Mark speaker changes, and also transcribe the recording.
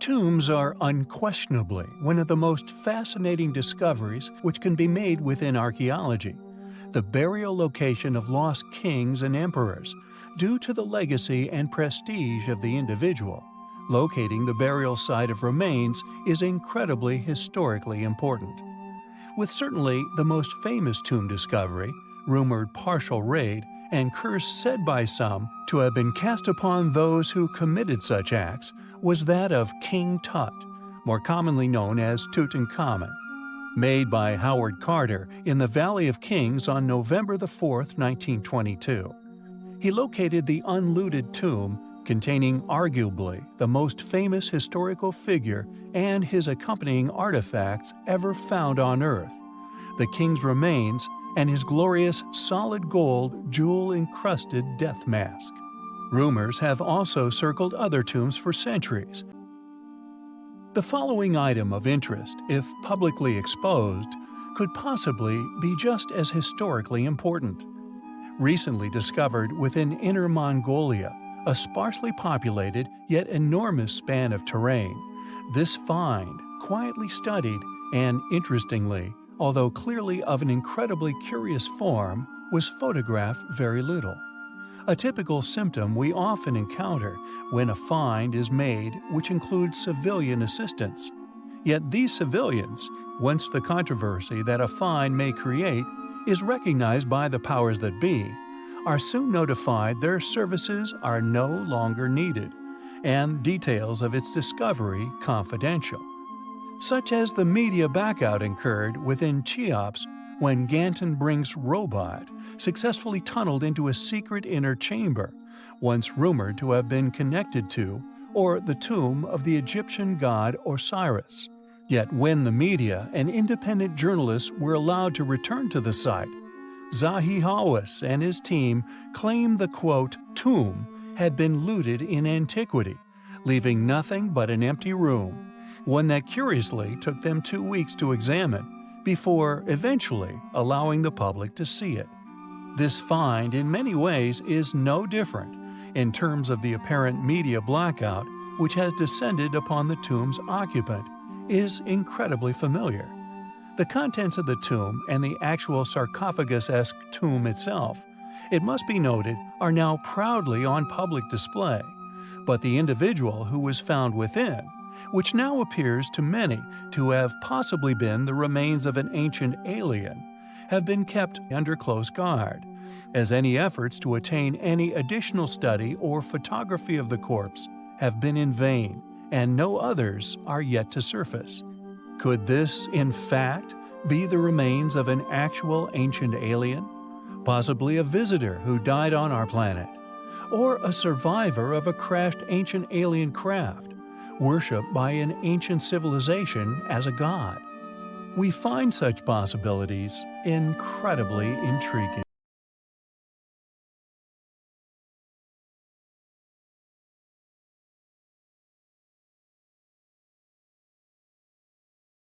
Speaker 1: Tombs are unquestionably one of the most fascinating discoveries which can be made within archaeology. The burial location of lost kings and emperors, due to the legacy and prestige of the individual. Locating the burial site of remains is incredibly historically important. With certainly the most famous tomb discovery, rumored partial raid, and curse said by some to have been cast upon those who committed such acts, was that of King Tut, more commonly known as Tutankhamun. Made by Howard Carter in the Valley of Kings on November 4, 1922. He located the unlooted tomb containing arguably the most famous historical figure and his accompanying artifacts ever found on Earth, the king's remains and his glorious solid gold jewel-encrusted death mask. Rumors have also circled other tombs for centuries. The following item of interest, if publicly exposed, could possibly be just as historically important. Recently discovered within Inner Mongolia, a sparsely populated yet enormous span of terrain, this find, quietly studied and, interestingly, although clearly of an incredibly curious form, was photographed very little. A typical symptom we often encounter when a find is made which includes civilian assistance. Yet these civilians, once the controversy that a find may create is recognized by the powers that be, are soon notified their services are no longer needed, and details of its discovery confidential. Such as the media backout incurred within Cheops when Ganten Brink's robot successfully tunneled into a secret inner chamber, once rumored to have been connected to, or the tomb of the Egyptian god Osiris. Yet when the media and independent journalists were allowed to return to the site, Zahi Hawass and his team claimed the quote, tomb had been looted in antiquity, leaving nothing but an empty room, one that curiously took them 2 weeks to examine, before eventually allowing the public to see it. This find in many ways is no different in terms of the apparent media blackout which has descended upon the tomb's occupant is incredibly familiar. The contents of the tomb and the actual sarcophagus-esque tomb itself, it must be noted, are now proudly on public display, but the individual who was found within, which now appears to many to have possibly been the remains of an ancient alien, have been kept under close guard, as any efforts to attain any additional study or photography of the corpse have been in vain, and no others are yet to surface. Could this, in fact, be the remains of an actual ancient alien? Possibly a visitor who died on our planet? Or a survivor of a crashed ancient alien craft, worshipped by an ancient civilization as a god? We find such possibilities incredibly intriguing.